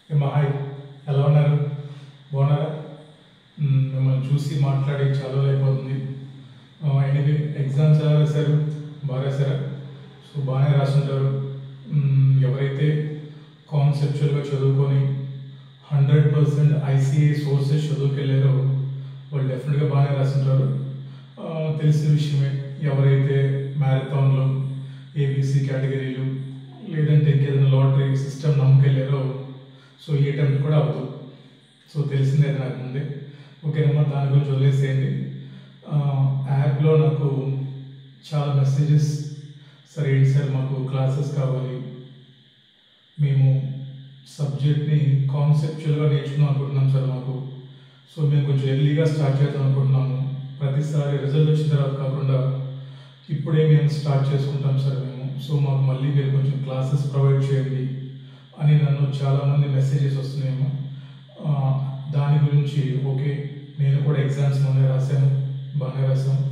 Hi, ఎలా ఉన్నారు? బాగున్నారా? మిమ్మల్ని చూసి మాట్లాడి చాలా అయిపోతుంది. ఎనిమిది ఎగ్జామ్స్ ఎలా రాశారు? బాగా రాశారా? సో బాగానే రాసుంటారు. ఎవరైతే కాన్సెప్చువల్గా చదువుకొని 100% ఐసీఏ సోర్సెస్ చదువుకెళ్ళారో వాళ్ళు డెఫినెట్గా బాగానే రాసుంటారు. తెలిసిన విషయమే, ఎవరైతే మ్యారథాన్లో ఏబీసీ కేటగిరీలు లేదంటే ఇంకేదైనా లాటరీ సిస్టమ్ నమ్మకెళ్ళారో సో ఈ అటెంప్ట్ కూడా అవ్వదు. సో తెలిసిందే నాకు ముందే. ఓకేనమ్మా, దాని గురించి వదిలేసేయండి. యాప్లో నాకు చాలా మెసేజెస్, సరే ఏంటి సార్ మాకు క్లాసెస్ కావాలి, మేము సబ్జెక్ట్ని కాన్సెప్చువల్గా నేర్చుకుందాం అనుకుంటున్నాం సార్ మాకు. సో మేము కొంచెం ఎర్లీగా స్టార్ట్ చేద్దాం అనుకుంటున్నాము. ప్రతిసారి రిజల్ట్ వచ్చిన తర్వాత కాకుండా ఇప్పుడే మేము స్టార్ట్ చేసుకుంటాం సార్ మేము. సో మాకు మళ్ళీ మీరు కొంచెం క్లాసెస్ ప్రొవైడ్ చేయండి అని నన్ను చాలామంది మెసేజెస్ వస్తున్నాయేమో. దాని గురించి ఓకే, నేను కూడా ఎగ్జామ్స్ మొన్నే రాశాను, బాగానే రాశాను.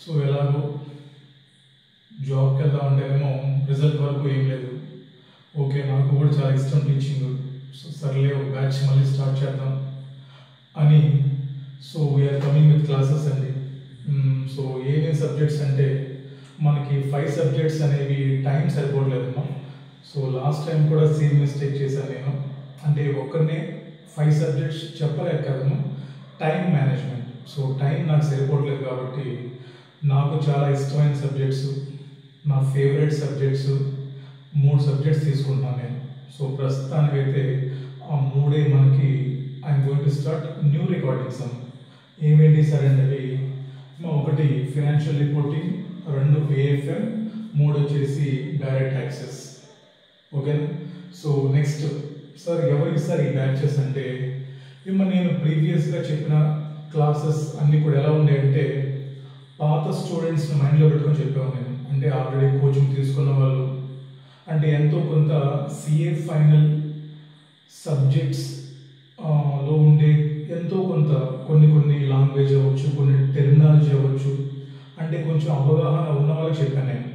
సో ఎలాగో జాబ్కి వెళ్దాం అంటేనేమో రిజల్ట్ వరకు ఏం లేదు. ఓకే, నాకు కూడా చాలా ఇష్టం టీచింగ్. సో సర్లే ఒక బ్యాచ్ మళ్ళీ స్టార్ట్ చేద్దాం అని. So we're coming with classes అండి. సో ఏమేమి సబ్జెక్ట్స్ అంటే మనకి 5 సబ్జెక్ట్స్ అనేవి టైం సరిపోవట్లేదమ్మా. సో లాస్ట్ టైం కూడా సేమ్ మిస్టేక్ చేశాను నేను. అంటే ఒక్కరినే 5 సబ్జెక్ట్స్ చెప్పలేక కదమ్మా, టైం మేనేజ్మెంట్. సో టైం నాకు సరిపోవట్లేదు కాబట్టి నాకు చాలా ఇష్టమైన సబ్జెక్ట్స్, నా ఫేవరెట్ సబ్జెక్ట్స్ 3 సబ్జెక్ట్స్ తీసుకుంటున్నాను నేను. సో ప్రస్తుతానికైతే ఆ 3 మనకి I'm going to start new recordings అమ్మ. ఏమేంటి సార్ అంటే ఒకటి ఫైనాన్షియల్ రిపోర్టింగ్, 2 ఏఎఫ్ఎం, 3 వచ్చేసి డైరెక్ట్ యాక్సెస్. ఓకేనా? సో నెక్స్ట్ సార్ ఎవరికి సార్ ఈ బ్యాచెస్ అంటే నేను ప్రీవియస్గా చెప్పిన క్లాసెస్ అన్నీ కూడా ఎలా ఉండేయంటే పాత స్టూడెంట్స్ని మైండ్లో పెట్టుకొని చెప్పాను నేను. అంటే ఆల్రెడీ కోచింగ్ తీసుకున్న వాళ్ళు, అంటే ఎంతో కొంత సిఏ ఫైనల్ సబ్జెక్ట్స్ లో ఉండే ఎంతో కొంత కొన్ని లాంగ్వేజ్ అవ్వచ్చు, కొన్ని టెర్మినాలజీ అవ్వచ్చు, అంటే కొంచెం అవగాహన ఉన్న వాళ్ళకి చెప్పాను నేను.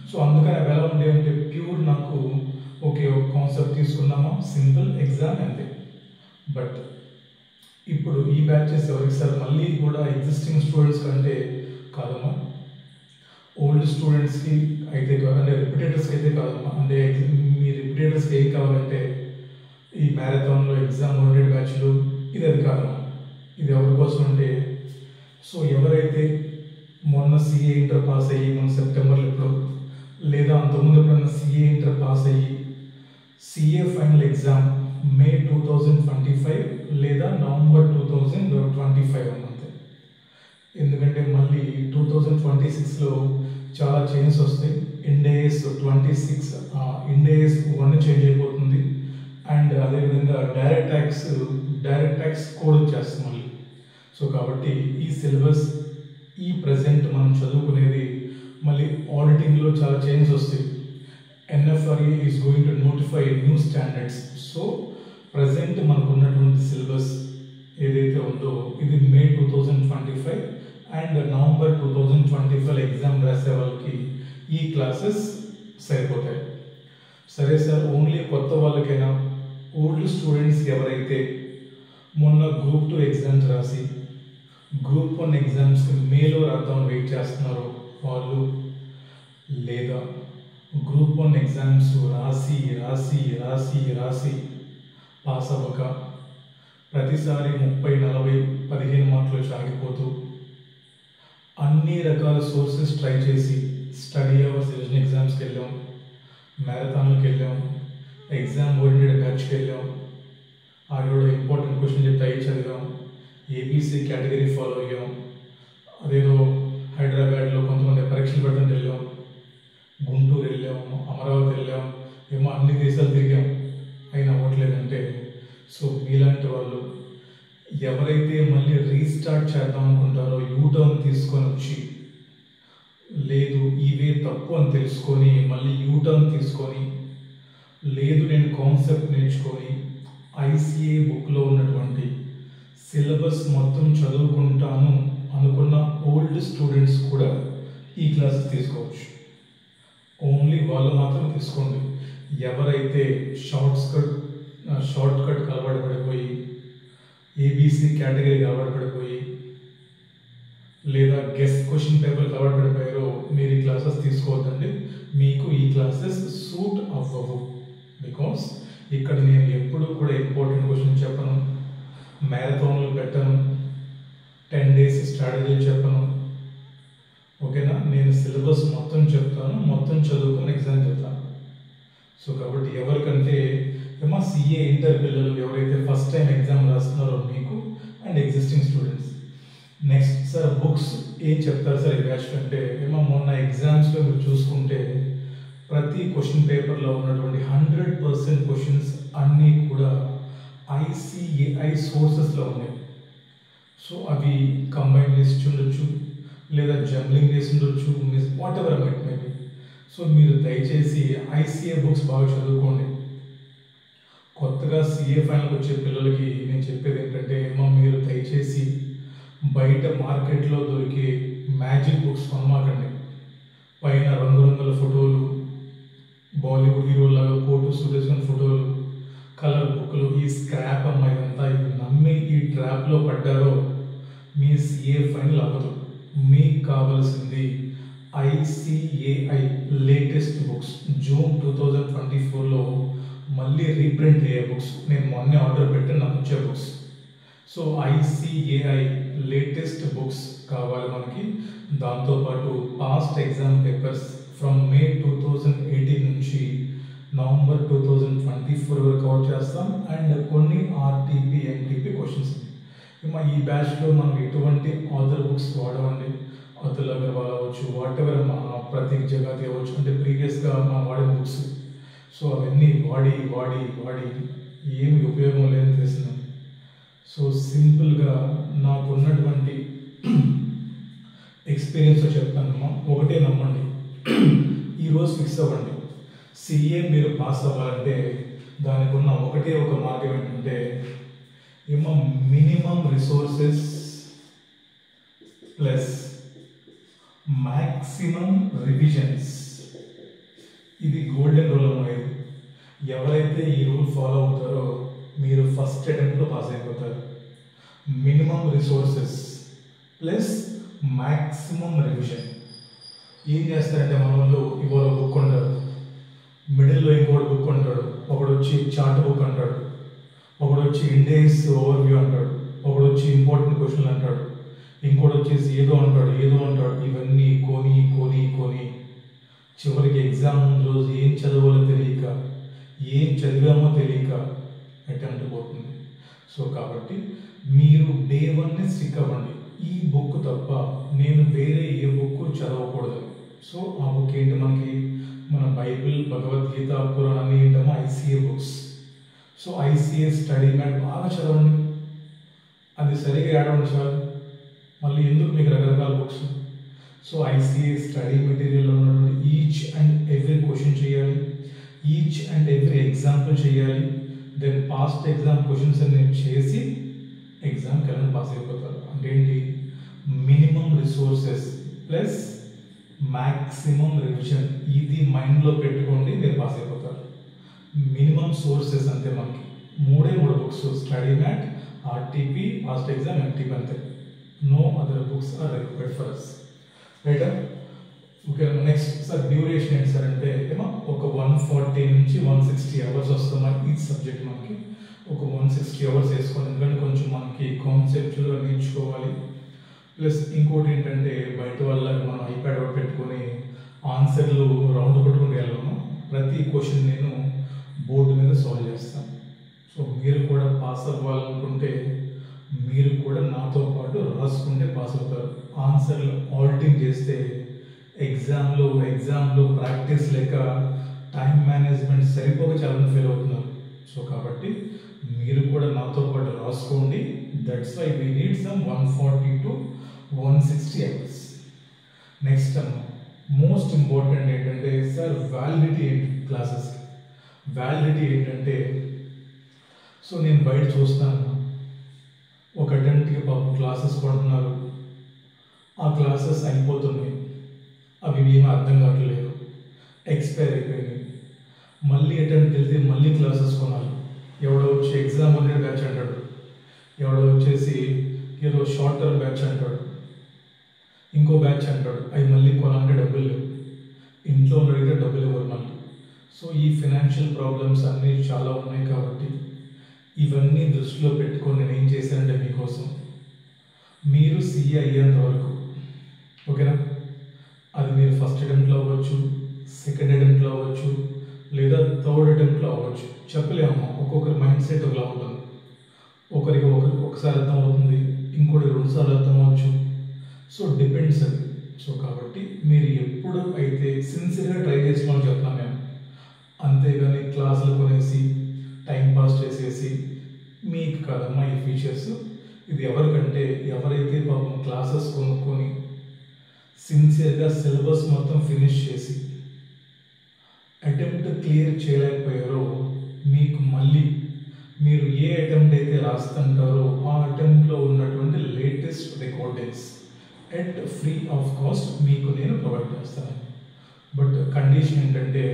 సో అందుకని అవి ఎలా ఉండే అంటే ప్యూర్ నాకు ఓకే ఒక కాన్సెప్ట్ తీసుకున్నామా, సింపుల్ ఎగ్జామ్ అంతే. బట్ ఇప్పుడు ఈ బ్యాచెస్ ఎవరికి సార్ మళ్ళీ కూడా ఎగ్జిస్టింగ్ స్టూడెంట్స్ కంటే కాదమ్మా, ఓల్డ్ స్టూడెంట్స్కి అయితే కాదు, అంటే రిపిటేటర్స్కి అయితే కాదమ్మా. అంటే మీ రిపిటేటర్స్కి ఏం కావాలంటే ఈ మ్యారథాన్లో ఎగ్జామ్ ఓరియంటెడ్ బ్యాచ్లు ఇది అది కాదమ్మా. ఇది ఎవరి కోసం అంటే సో ఎవరైతే మొన్న సిఏ ఇంటర్ పాస్ అయ్యి మొన్న సెప్టెంబర్లో ఎప్పుడు లేదా అంతకుముందు ఎప్పుడన్నా సిఏ ఇంటర్ పాస్ అయ్యి సిఏ ఫైనల్ ఎగ్జామ్ మే 2025 లేదా నవంబర్ 2025 అంతే. ఎందుకంటే మళ్ళీ 2026లో చాలా చేంజెస్ వస్తాయి. ఇండేస్ 26 ఇండేస్ 1 చేంజ్ అయిపోతుంది. అండ్ అదేవిధంగా డైరెక్ట్ ట్యాక్స్ కోడ్ వచ్చేస్తుంది మళ్ళీ. సో కాబట్టి ఈ సిలబస్ ఈ ప్రజెంట్ మనం చదువుకునేది మళ్ళీ ఆడిటింగ్లో చాలా చేంజెస్ వస్తాయి. NFRA is going to notify new standards. So present మనకు ఉన్నటువంటి సిలబస్ ఏదైతే ఉందో ఇది మే 2025 అండ్ నవంబర్ 2025 ఎగ్జామ్ రాసే వాళ్ళకి ఈ క్లాసెస్ సరిపోతాయి. సరే సార్, ఓన్లీ కొత్త వాళ్ళకైనా, ఓల్డ్ స్టూడెంట్స్ ఎవరైతే మొన్న గ్రూప్ 2 ఎగ్జామ్స్ రాసి గ్రూప్ 1 ఎగ్జామ్స్కి మేలో రాద్దామని వెయిట్ చేస్తున్నారో వాళ్ళు, లేదా గ్రూప్ 1 ఎగ్జామ్స్ రాసి రాసి రాసి రాసి పాస్ అవ్వక ప్రతిసారి 30, 40, 15 మార్కులు సాగిపోతూ అన్ని రకాల సోర్సెస్ ట్రై చేసి స్టడీ అవర్స్ రివిజన్ ఎగ్జామ్స్కి వెళ్ళాం, మ్యారథాన్కి వెళ్ళాం, ఎగ్జామ్ ఓరియంటెడ్ బ్యాచ్కి వెళ్ళాం, ఆవిడ ఇంపార్టెంట్ క్వశ్చన్ చెప్తే అవి చదివాం, ఏబీసీ కేటగిరీ ఫాలో అయ్యాం, అదేదో హైదరాబాద్లో కొంతమంది పరీక్షలు పెడుతుంటే వెళ్ళాం, గుంటూరు వెళ్ళాము, అమరావతి వెళ్ళాం, ఏమో అన్ని దేశాలు తిరిగాం, అయినా అవ్వట్లేదంటే సో మీలాంటి వాళ్ళు ఎవరైతే మళ్ళీ రీస్టార్ట్ చేద్దాం అనుకుంటారో యూటర్న్ తీసుకొని వచ్చి, లేదు ఇవే తప్పు అని తెలుసుకొని మళ్ళీ యూటర్న్ తీసుకొని, లేదు నేను కాన్సెప్ట్ నేర్చుకొని ఐసీఏ బుక్లో ఉన్నటువంటి సిలబస్ మొత్తం చదువుకుంటాను అనుకున్న ఓల్డ్ స్టూడెంట్స్ కూడా ఈ క్లాసెస్ తీసుకోవచ్చు. ఓన్లీ వాళ్ళు మాత్రం తీసుకోండి. ఎవరైతే షార్ట్ స్కట్ షార్ట్ కట్ అలవాటు పడిపోయి ఏబీసీ కేటగిరీకి అలవాటు పడిపోయి లేదా గెస్ట్ క్వశ్చన్ పేపర్కి అలవాటు పడిపోయారో మీరు ఈ క్లాసెస్ తీసుకోవద్దండి. మీకు ఈ క్లాసెస్ సూట్ అవ్వవు. బికాస్ ఇక్కడ నేను ఎప్పుడూ కూడా ఇంపార్టెంట్ క్వశ్చన్ చెప్పను, మ్యారథాన్లు పెట్టను, 10 days స్ట్రాటజీలు చెప్పను. ఓకేనా? నేను సిలబస్ మొత్తం చెప్తాను, మొత్తం చదువుకుని ఎగ్జామ్ చెప్తాను. సో కాబట్టి ఎవరికంటే ఏమో సిఏ ఇంటర్ పిల్లలు ఎవరైతే ఫస్ట్ టైం ఎగ్జామ్ రాస్తున్నారో మీకు and existing students. Next sir books ఏం చెప్తారు సార్ ఈ బ్యాచ్ అంటే ఏమో మొన్న ఎగ్జామ్స్లో మీరు చూసుకుంటే ప్రతి క్వశ్చన్ పేపర్లో ఉన్నటువంటి 100% క్వశ్చన్స్ అన్నీ కూడా ICAI సోర్సెస్లో ఉన్నాయి. సో అవి కంబైన్ చేసి ఉండొచ్చు లేదా జంబ్లింగ్ చేసి ఉండొచ్చు, what ever it may be. So మీరు దయచేసి ICA బుక్స్ బాగా చదువుకోండి. కొత్తగా CA ఫైనల్కి వచ్చే పిల్లలకి నేను చెప్పేది ఏంటంటే మీరు దయచేసి బయట మార్కెట్లో దొరికే మ్యాజిక్ బుక్స్ కొనమాకండి. పైన రంగురంగుల ఫోటోలు, బాలీవుడ్ హీరోలాగా కోటు సూటేసుకున్న ఫోటోలు, కలర్ బుక్లు, ఈ స్క్రాప్ అమ్మాయిదంతా ఇది నమ్మి ఈ ట్రాప్లో పడ్డారో మీ CA ఫైనల్ అవ్వదు. మీకు కావాల్సింది ICAI లేటెస్ట్ బుక్స్. జూన్ 2024లో మళ్ళీ రీప్రింట్ అయ్యే బుక్స్. నేను మొన్నే ఆర్డర్ పెట్టి నాకు వచ్చే books. So ICAI latest books కావాలి మనకి. దాంతోపాటు పాస్ట్ ఎగ్జామ్ పేపర్స్ ఫ్రమ్ మే 2018 నుంచి నవంబర్ 2024 వరకు కవర్ చేస్తాం. అండ్ కొన్ని RTP MTP క్వశ్చన్స్. ఈ బ్యాచ్లో మనం ఎటువంటి ఆథర్ బుక్స్ వాడమండి. అతుల్ అగర్వాల్ అవ్వచ్చు, వాట్ ఎవర్ ప్రతీక్ జగతి అవ్వచ్చు, అంటే ప్రీవియస్గా మనం వాడిన బుక్స్. సో అవన్నీ వాడి వాడి వాడి ఏమి ఉపయోగం లేదని తెలిసింది. సో సింపుల్గా నాకున్నటువంటి ఎక్స్పీరియన్స్ చెప్తానమ్మా. ఒకటే నమ్మండి, ఈరోజు ఫిక్స్ అవ్వండి. CA మీరు పాస్ అవ్వాలంటే దానికి ఉన్న ఒకటే ఒక మార్గం ఏంటంటే minimum resources plus maximum revisions. ఇది గోల్డెన్ రూల్ అన్నది. ఎవరైతే ఈ రూల్ ఫాలో అవుతారో మీరు ఫస్ట్ అటెంప్ట్లో పాస్ అయిపోతారు. Minimum resources plus maximum revision. ఏం చేస్తారంటే మన వాళ్ళు ఇవాళ బుక్ ఉంటారు, మిడిల్లో ఇంకోటి బుక్ ఉంటాడు, ఒకడు వచ్చి చార్ట్ బుక్ అంటాడు, ఒకడు వచ్చి ఇండెక్స్ ఓవర్వ్యూ అంటాడు, ఒకడు వచ్చి ఇంపార్టెంట్ క్వశ్చన్లు అంటాడు, ఇంకోటి వచ్చేసి ఏదో అంటాడు. ఇవన్నీ కొని కొని కొని చివరికి ఎగ్జామ్ రోజు ఏం చదవాలో తెలియక, ఏం చదివామో తెలియక అటెంప్ట్ పోతుంది. సో కాబట్టి మీరు డే 1 స్టిక్ అవ్వండి. ఈ బుక్ తప్ప నేను వేరే ఏ బుక్ చదవకూడదు. సో ఆ బుక్ ఏంటి మనకి, మన బైబిల్, భగవద్గీత, పురాణ అన్నీ ఏంటమ్మా ICA books. So ICA study mat బాగా చదవండి. అది సరిగా ఏడవండి సార్, మళ్ళీ ఎందుకు మీకు రకరకాల బుక్స్. సో ICA స్టడీ మెటీరియల్లో ఉన్నటువంటి ఈచ్ అండ్ ఎవ్రీ క్వశ్చన్ చేయాలి, ఈచ్ అండ్ ఎవ్రీ ఎగ్జాంపుల్ చేయాలి. దెన్ పాస్ట్ ఎగ్జామ్ క్వశ్చన్స్ అన్ని చేసి ఎగ్జామ్కి వెళ్ళి పాస్ అయిపోతారు. అంటే ఏంటి, minimum resources plus maximum revision. ఇది మైండ్లో పెట్టుకోండి, మీరు పాస్ అయిపోతారు. మినిమం సోర్సెస్ అంతే మనకి 3 books, study mat, RTP, past exam, MTP అంతే. No other books are required for us. రైటా? ఓకే. నెక్స్ట్ సార్ డ్యూరేషన్ ఏంటి సార్ అంటే ఒక 140 నుంచి 160 అవర్స్ వస్తుంది ఈచ్ సబ్జెక్ట్. మనకి ఒక 160 అవర్స్ వేసుకోండి, ఎందుకంటే కొంచెం మనకి కాన్సెప్చువల్గా నేర్చుకోవాలి. ప్లస్ ఇంకోటి ఏంటంటే బయట వల్ల మనం ఐప్యాడ్ ఒకటి పెట్టుకొని ఆన్సర్లు రౌండ్ కొట్టుకుని వెళ్ళాము. ప్రతి క్వశ్చన్ నేను బోర్డు మీద సాల్వ్ చేస్తాను. సో మీరు కూడా పాస్ అవ్వాలనుకుంటే మీరు కూడా నాతో పాటు రాసుకుంటే పాస్ అవుతారు. ఆన్సర్లు ఆల్టింగ్ చేస్తే ఎగ్జామ్లో ప్రాక్టీస్ లేక టైం మేనేజ్మెంట్ సరిపోక చాలా ఫెయిల్ అవుతున్నారు. సో కాబట్టి మీరు కూడా నాతో పాటు రాసుకోండి. That's why we need some 140 to 160 hours. Next most important ఏంటంటే సార్ వ్యాలిడిటీ ఏంటి క్లాసెస్. వ్యాలిడిటీ ఏంటంటే, సో నేను బయట చూస్తాను ఒక అటెంప్ట్కి పాపం క్లాసెస్ కొంటున్నారు, ఆ క్లాసెస్ అయిపోతున్నాయి, అవి ఏమీ అర్థం కావట్లేదు, ఎక్స్పైర్ అయిపోయినాయి. మళ్ళీ అటెంప్ట్ వెళ్తే మళ్ళీ క్లాసెస్ కొనాలి. ఎవడో వచ్చి ఎగ్జామ్ ఓరియంటెడ్ బ్యాచ్ అంటాడు, ఎవడో వచ్చేసి ఏదో షార్ట్ టర్మ్ బ్యాచ్ అంటాడు, ఇంకో బ్యాచ్ అంటాడు. అవి మళ్ళీ కొనాలంటే డబ్బులు లేవు, ఇంట్లో అడిగితే డబ్బులు ఇవ్వరు మళ్ళీ. సో ఈ ఫినాన్షియల్ ప్రాబ్లమ్స్ అన్నీ చాలా ఉన్నాయి కాబట్టి ఇవన్నీ దృష్టిలో పెట్టుకొని నేను ఏం చేశానంటే మీకోసం, మీరు సీఏ అయ్యేంత వరకు, ఓకేనా, అది మీరు ఫస్ట్ అటెంప్ట్లో అవ్వచ్చు, సెకండ్ అటెంప్ట్లో అవ్వచ్చు, లేదా థర్డ్ అటెంప్ట్లో అవ్వచ్చు, చెప్పలేమమ్మా. ఒక్కొక్కరి మైండ్ సెట్ ఒకలా ఉంటుంది. ఒకరికి ఒకసారి అర్థం అవుతుంది, ఇంకోటి 2 సార్లు అర్థం అవ్వచ్చు. సో డిపెండ్స్ అది. సో కాబట్టి మీరు ఎప్పుడు అయితే సిన్సియర్గా ట్రై చేసుకోమని చెప్తున్నాను నేను, అంతేగాని క్లాసులు కొనేసి టైం పాస్ చేసేసి మీకు కదమ్మా ఈ ఫీచర్స్. ఇది ఎవరికంటే ఎవరైతే పాపం క్లాసెస్ కొనుక్కొని సిన్సియర్గా సిలబస్ మొత్తం ఫినిష్ చేసి అటెంప్ట్ క్లియర్ చేయలేకపోయారో, మీకు మళ్ళీ మీరు ఏ అటెంప్ట్ అయితే రాస్తుంటారో ఆ అటెంప్ట్లో ఉన్నటువంటి latest recordings at free of cost మీకు నేను ప్రొవైడ్ చేస్తాను. బట్ కండిషన్ ఏంటంటే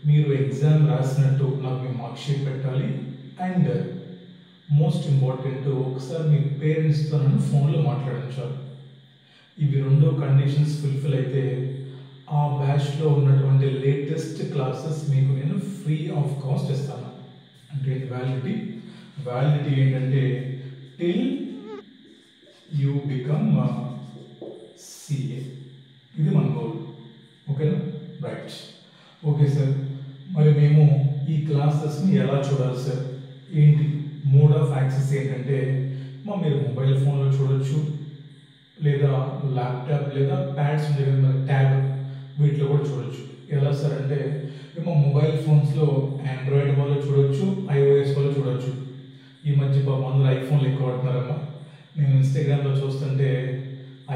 మీరు ఎగ్జామ్ రాసినట్టు నాకు మీ మార్క్ షీట్ పెట్టాలి, అండ్ మోస్ట్ ఇంపార్టెంట్ ఒకసారి మీ పేరెంట్స్తో నన్ను ఫోన్లో మాట్లాడించాలి. ఇవి 2 కండిషన్స్ ఫుల్ఫిల్ అయితే ఆ బ్యాచ్లో ఉన్నటువంటి లేటెస్ట్ క్లాసెస్ మీకు నేను ఫ్రీ ఆఫ్ కాస్ట్ ఇస్తాను. అంటే వ్యాలిడిటీ ఏంటంటే టిల్ యూ బికమ్ సిఏ. ఇది మన గోల్. ఓకేనా? రైట్. ఓకే సార్, మరి మేము ఈ క్లాసెస్ని ఎలా చూడాలి సార్? ఏంటి మోడ్ ఆఫ్ యాక్సెస్ ఏంటంటే మీరు మొబైల్ ఫోన్లో చూడొచ్చు, లేదా ల్యాప్టాప్ లేదా ప్యాడ్స్ ఉంటాయి కదా మరి ట్యాబ్, వీటిలో కూడా చూడొచ్చు. ఎలా సార్ అంటే మొబైల్ ఫోన్స్లో ఆండ్రాయిడ్ వాళ్ళు చూడొచ్చు, ఐఓఎస్ వాళ్ళు చూడొచ్చు. ఈ మధ్య పాపం అందరూ ఐఫోన్లు ఎక్కువ వాడుతున్నారమ్మా. నేను ఇన్స్టాగ్రామ్లో చూస్తుంటే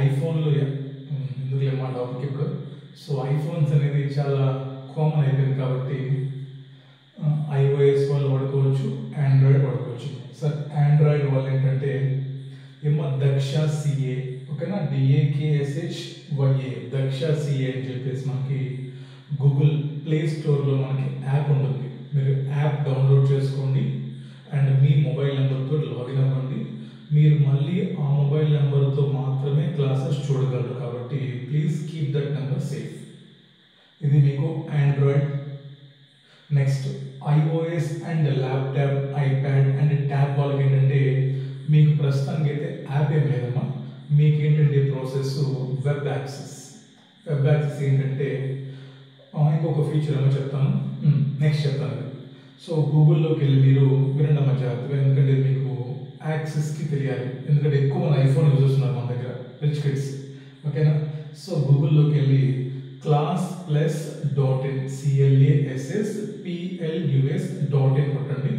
ఐఫోన్లు ఎందుకులే మా టాపిక్ ఇప్పుడు. సో ఐఫోన్స్ అనేది చాలా కామన్ అయిపోయింది కాబట్టి ఐఓఎస్ వాళ్ళు వాడుకోవచ్చు, ఆండ్రాయిడ్ వాడుకోవచ్చు. సార్ ఆండ్రాయిడ్ వాళ్ళు ఏంటంటే దక్ష సిఏ, ఓకేనా, DAKSHYA దక్ష సిఏ అని చెప్పేసి మనకి గూగుల్ ప్లే స్టోర్లో మనకి యాప్ ఉంటుంది. మీరు యాప్ డౌన్లోడ్ చేసుకోండి అండ్ మీ మొబైల్ నెంబర్తో లాగిన్ అవ్వండి. మీరు మళ్ళీ ఆ మొబైల్ నెంబర్తో మాత్రమే క్లాసెస్ చూడగలరు కాబట్టి please keep that number safe. ఇది మీకు Android. Next iOS and laptop, iPad and tab వాళ్ళకి ఏంటంటే మీకు ప్రస్తుతానికి అయితే యాప్ ఏం లేదమ్మా. మీకేంటంటే process web access. Web access ఏంటంటే ఇంకొక ఫీచర్ ఏమో చెప్తాను, నెక్స్ట్ చెప్తాను. సో గూగుల్లోకి వెళ్ళి మీరు వినడం జాగ్రత్తగా, ఎందుకంటే మీకు యాక్సెస్కి తెలియాలి. ఎందుకంటే ఎక్కువ మంది ఐఫోన్ యూజర్స్ ఉన్నారు మన దగ్గర, రిచ్ కిడ్స్, ఓకేనా. సో గూగుల్లోకి వెళ్ళి classplus.in CLASSPLUS.in కొట్టండి.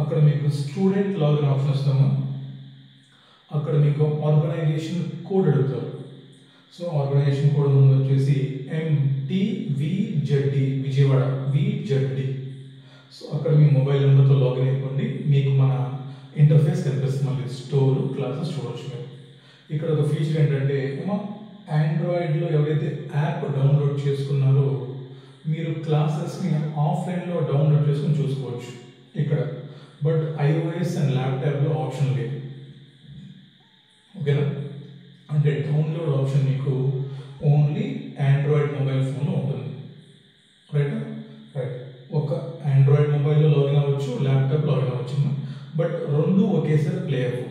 అక్కడ మీకు స్టూడెంట్ లాగిన్ ఆప్షన్ వస్తాము. అక్కడ మీకు ఆర్గనైజేషన్ కోడ్ అడుగుతారు. సో ఆర్గనైజేషన్ కోడ్ ముందు వచ్చేసి MTVZD విజయవాడ VZD. సో అక్కడ మీ మొబైల్ నెంబర్తో లాగిన్ అయిపోండి. మీకు మన ఇంటర్ఫేస్ కనిపిస్తుంది, మళ్ళీ స్టోర్ క్లాసెస్ చూడవచ్చు. మీరు ఇక్కడ ఒక ఫీచర్ ఏంటంటే ఆండ్రాయిడ్లో ఎవరైతే యాప్ డౌన్లోడ్ చేసుకున్నారో మీరు క్లాసెస్ని ఆఫ్లైన్లో డౌన్లోడ్ చేసుకుని చూసుకోవచ్చు ఇక్కడ. బట్ ఐఓఎస్ అండ్ ల్యాప్టాప్లో ఆప్షన్ లేదు, ఓకేనా. అంటే డౌన్లోడ్ ఆప్షన్ మీకు ఓన్లీ ఆండ్రాయిడ్ మొబైల్ ఫోన్లో ఉంటుంది. రైట్. ఒక ఆండ్రాయిడ్ మొబైల్లో లాగిన్ అవ్వచ్చు, ల్యాప్టాప్ లాగిన్ అవ్వచ్చు. బట్ 2 ఒకేసారి ప్లే అవ్వవు,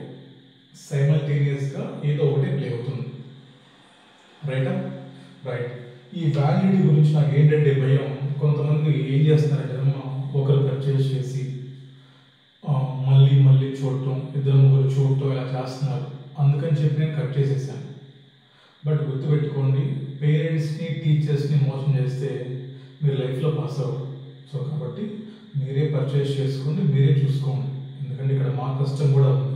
సైమల్టేనియస్గా ఏదో ఒకటి ప్లే అవుతుంది. రైట్. ఈ వ్యాలిడిటీ గురించి నాకు ఏంటంటే భయం. కొంతమంది ఏం చేస్తున్నారంటే ఒకరు పర్చేస్ చేసి మళ్ళీ చూడటం, 2-3 చూడటం ఇలా చేస్తున్నారు. అందుకని చెప్పి నేను కట్ చేసేసాను. బట్ గుర్తుపెట్టుకోండి, పేరెంట్స్ని టీచర్స్ని మోసం చేస్తే మీరు లైఫ్లో పాస్ అవ్వరు. సో కాబట్టి మీరే పర్చేస్ చేసుకోండి, మీరే చూసుకోండి, ఎందుకంటే ఇక్కడ మా కష్టం కూడా ఉంది.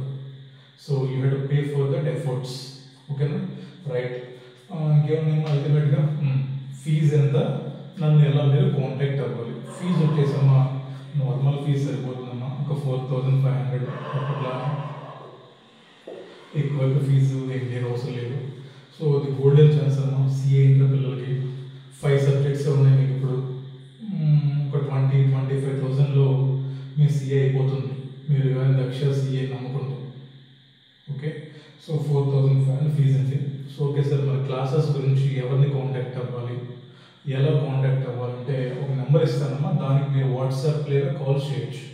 So you have to pay for that efforts, ఓకేనా. రైట్. ఇంకేమన్నా అల్టిమేట్గా ఫీజు ఎంత, నన్ను ఎలా మీరు కాంటాక్ట్ అవ్వాలి. ఫీజు వచ్చేసమ్మా నార్మల్ ఫీజు సరిపోతుందమ్మా, ఒక 4500. అట్లా ఎక్కువ ఫీజు ఏం లేదు, అవసరం లేదు. సో అది గోల్డెన్ ఛాన్స్ అమ్మా. సిఏ ఇంటర్ పిల్లలకి 5 సబ్జెక్ట్స్ ఉన్నాయి. మీకు ఇప్పుడు ఒక 20-25,000లో మీ సీఏ అయిపోతుంది, మీరు కానీ దక్ష సీఏ నమ్ముకుంటాం. ఓకే, సో 4,500 ఫీజు అండి. సో ఓకే సార్, మరి క్లాసెస్ గురించి ఎవరిని కాంటాక్ట్ అవ్వాలి, ఎలా కాంటాక్ట్ అవ్వాలంటే ఒక నెంబర్ ఇస్తానమ్మా, దానికి మీరు వాట్సాప్ లేదా కాల్ చేయొచ్చు.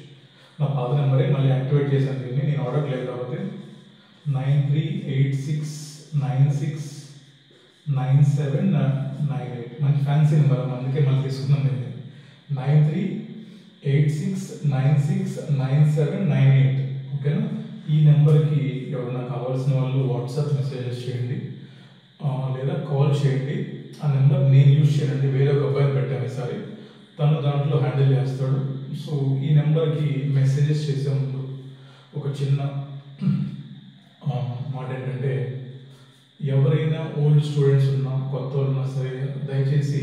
నా పాత నెంబరే మళ్ళీ యాక్టివేట్ చేశాను, దీన్ని నేను ఆర్డర్ లేదు కాబట్టి 9386969798. మంచి ఫ్యాన్సీ నెంబర్ అమ్మా, అందుకే మళ్ళీ తీసుకున్నాను నేను. 9386969798. ఓకేనా? ఈ నెంబర్కి ఎవరైనా కావాల్సిన వాళ్ళు వాట్సాప్ మెసేజెస్ చేయండి లేదా కాల్ చేయండి. ఆ నెంబర్ నేను యూజ్ చేయండి, వేరే ఒక అబ్బాయిని పెట్టాను ఈసారి, తను దాంట్లో హ్యాండిల్ చేస్తాడు. సో ఈ నెంబర్కి మెసేజెస్ చేసే ముందు ఒక చిన్న మాట ఏంటంటే, ఎవరైనా ఓల్డ్ స్టూడెంట్స్ ఉన్నా కొత్త వాళ్ళు ఉన్నా సరే దయచేసి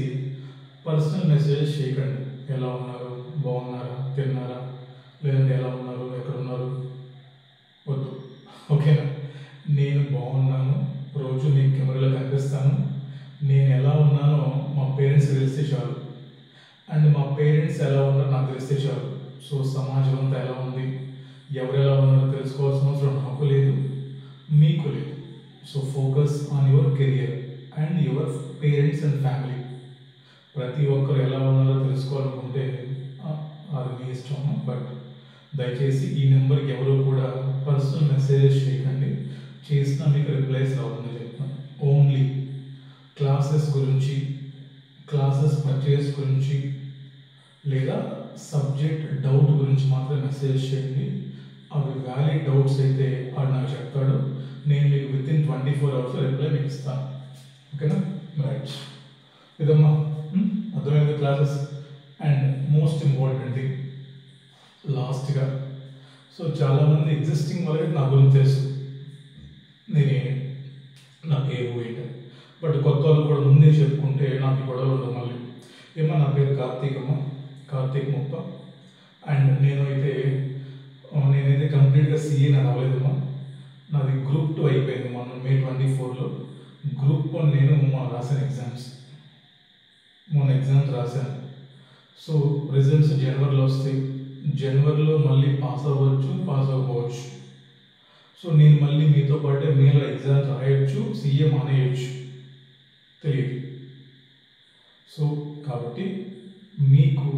పర్సనల్ మెసేజెస్ చేయకండి. ఎలా ఉన్నారు, బాగున్నారా, తిన్నారా, లేదంటే ఎలా ఉన్నారు, ఎక్కడ ఉన్నారు, వద్దు. ఓకేనా? నేను బాగున్నాను, రోజు మీకు కెమెరాలో కనిపిస్తాను, నేను ఎలా ఉన్నానో మా పేరెంట్స్ తెలిస్తే చాలు, అండ్ మా పేరెంట్స్ ఎలా ఉన్నారో నాకు తెలిస్తే చాలు. సో సమాజం అంతా ఎలా ఉంది, ఎవరు ఎలా ఉన్నారో తెలుసుకోవాల్సిన అవసరం నాకు లేదు, మీకు లేదు. So focus on your career and your parents and family. ప్రతి ఒక్కరు ఎలా ఉన్నారో తెలుసుకోవాలనుకుంటే అది మీ ఇష్టం. బట్ దయచేసి ఈ నెంబర్కి ఎవరు కూడా పర్సనల్ మెసేజెస్ చేయకండి, చేసినా మీకు రిప్లైస్ రావద్దని చెప్తున్నాను. ఓన్లీ క్లాసెస్ గురించి, క్లాసెస్ పర్చేస్ గురించి లేదా సబ్జెక్ట్ డౌట్ గురించి మాత్రం మెసేజ్ చేయండి. అవి వ్యాలిడ్ డౌట్స్ అయితే వాడు నాకు చెప్తాడు, నేను మీకు వితిన్ 24 hours రిప్లై మీకు ఇస్తాను. ఓకేనా? రైట్, ఇదమ్మా అర్థమైంది క్లాసెస్. అండ్ మోస్ట్ ఇంపార్టెంట్ లాస్ట్గా, సో చాలామంది ఎగ్జిస్టింగ్ వాళ్ళకి నా గురించి తెలుసు, నేనే నా పేరు ఏంటి, బట్ కొత్త వాళ్ళు కూడా ముందే చెప్పుకుంటే నాకు గొడవలు ఉండవు మళ్ళీ. ఏమో నా పేరు కార్తీక్ అమ్మ, కార్తీక్ ముప్ప. అండ్ నేనైతే కంప్లీట్గా సీఏ నాకు అవ్వలేదమ్మా, నాది గ్రూప్ 2 అయిపోయింది మొన్న May 24లో. గ్రూప్ 1 నేను రాశాను మొన్న ఎగ్జామ్స్ రాశాను. సో రిజల్ట్స్ జనవరిలో వస్తాయి, జనవరిలో మళ్ళీ పాస్ అవ్వచ్చు, పాస్ అవ్వవచ్చు. సో నేను మళ్ళీ మీతో పాటే మేలో ఎగ్జామ్స్ రాయొచ్చు, సీఏ మానేయచ్చు, తెలియదు. సో కాబట్టి మీకు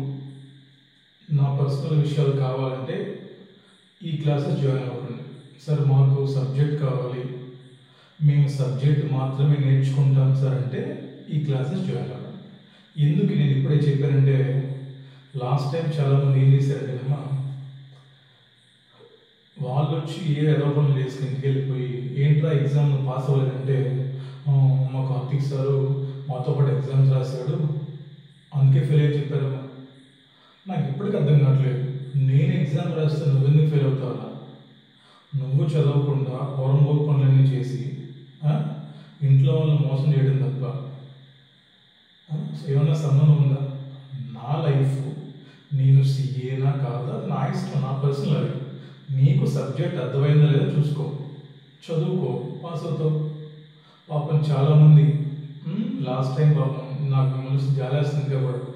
నా పర్సనల్ విషయాలు కావాలంటే ఈ క్లాసెస్ జాయిన్ అవ్వండి. సార్ మాకు సబ్జెక్ట్ కావాలి, మేము సబ్జెక్ట్ మాత్రమే నేర్చుకుంటాం సార్ అంటే ఈ క్లాసెస్ జాయిన్ అవ్వండి. ఎందుకు నేను ఇప్పుడే చెప్పానంటే, లాస్ట్ టైం చాలామంది ఏం చేశారంటే అమ్మా, వాళ్ళు వచ్చి ఏ ఎదవపనులు చేసుకుని ఇంటికి వెళ్ళిపోయి ఏంట్రా ఎగ్జామ్ పాస్ అవ్వలేదంటే, మా కార్తీక్ సారు మాతో పాటు ఎగ్జామ్స్ రాశాడు అందుకే ఫెయిల్ అని చెప్పారమ్మా. నాకు ఇప్పటికీ అర్థం కావట్లేదు, నేను ఎగ్జామ్ రాస్తే నువ్వెందుకు ఫెయిల్ అవుతావా? నువ్వు చదవకుండా పొరంబోకు పనులన్నీ చేసి ఇంట్లో వాళ్ళని మోసం చేయడం తప్ప ఏమన్నా సంబంధం ఉందా? నా లైఫ్, నేను సీఏనా కాదా నా ఇష్టం, నా పర్సనల్ అది. నీకు సబ్జెక్ట్ అర్థమైందా లేదా చూసుకో, చదువుకో, పాస్ అవుతావు. పాపం చాలామంది లాస్ట్ టైం పాపం నాకు మనసు జాలేస్తుంది కాబట్టి.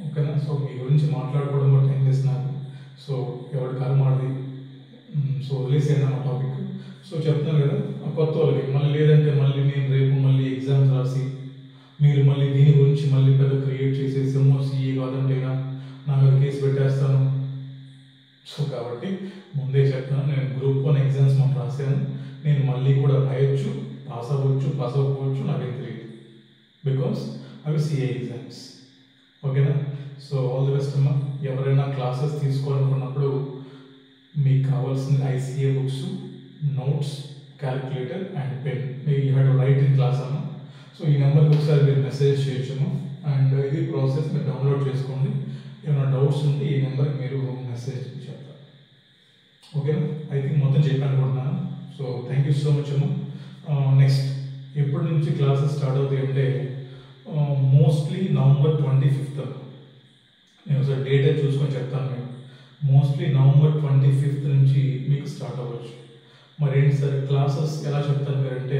ఓకేనా? సో మీ గురించి మాట్లాడుకోవడం కూడా టైం వేసి నాకు, సో ఎవరి కాలం ఆడది, సో వదిలేసేయండి మా టాపిక్. సో చెప్తున్నాను కదా కొత్త వాళ్ళకి, మళ్ళీ లేదంటే మళ్ళీ నేను రేపు మళ్ళీ ఎగ్జామ్స్ రాసి మీరు మళ్ళీ దీని గురించి మళ్ళీ పెద్ద క్రియేట్ చేసేసి సీఏ కాదంటేనా నా మీద కేసు పెట్టేస్తాను. సో కాబట్టి ముందే చెప్తాను, నేను గ్రూప్ 1 ఎగ్జామ్స్ మనం రాశాను, నేను మళ్ళీ కూడా రాయొచ్చు, పాస్ అవ్వచ్చు, పాస్ అవ్వకపోవచ్చు, నాకేం తెలియదు, బికాస్ అవి సీఏ ఎగ్జామ్స్. ఓకేనా? సో ఆల్ ది బెస్ట్ అమ్మా. ఎవరైనా క్లాసెస్ తీసుకోవాలనుకున్నప్పుడు మీకు కావాల్సిన ICA books, notes, calculator and pen, you have to right in class అమ్మా. సో ఈ నెంబర్కి ఒకసారి మీరు మెసేజ్ చేయొచ్చు అండ్ ఇది ప్రాసెస్ మీరు డౌన్లోడ్ చేసుకోండి. ఏమైనా డౌట్స్ ఉంటే ఈ నెంబర్కి మీరు మెసేజ్ చెప్తారు. ఓకేనా? ఐ థింక్ మొత్తం చెప్పాను అనుకుంటున్నాను. So thank you so much అమ్మా. నెక్స్ట్ ఎప్పటి నుంచి క్లాసెస్ స్టార్ట్ అవుతాయి అంటే మోస్ట్లీ November 25th. నేను ఒకసారి డేట్ చూసుకొని చెప్తాను మీకు. మోస్ట్లీ November 25th నుంచి మీకు స్టార్ట్ అవ్వచ్చు. మరి ఏంటి సార్ క్లాసెస్ ఎలా చెప్తాను మీరంటే,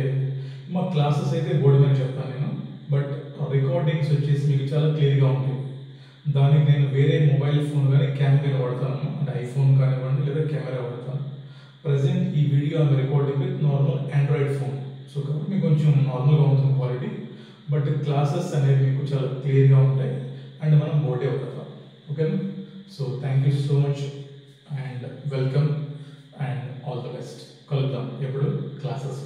మా క్లాసెస్ అయితే బోర్డు మీద చెప్తాను నేను, బట్ రికార్డింగ్స్ వచ్చేసి మీకు చాలా క్లియర్గా ఉంటాయి. దానికి నేను వేరే మొబైల్ ఫోన్ కానీ కెమెరా వాడతాను, అంటే ఐఫోన్ కానివ్వండి లేదా కెమెరా వాడతాను. ప్రజెంట్ ఈ video I'm recording with normal Android phone. So కాబట్టి మీకు కొంచెం నార్మల్గా ఉంటుంది క్వాలిటీ, బట్ క్లాసెస్ అనేవి మీకు చాలా క్లియర్గా ఉంటాయి అండ్ మనం బోర్డే అవుతాం. ఓకేనా? So thank you so much and welcome and all the best. కలుద్దాం ఎప్పుడు క్లాసెస్.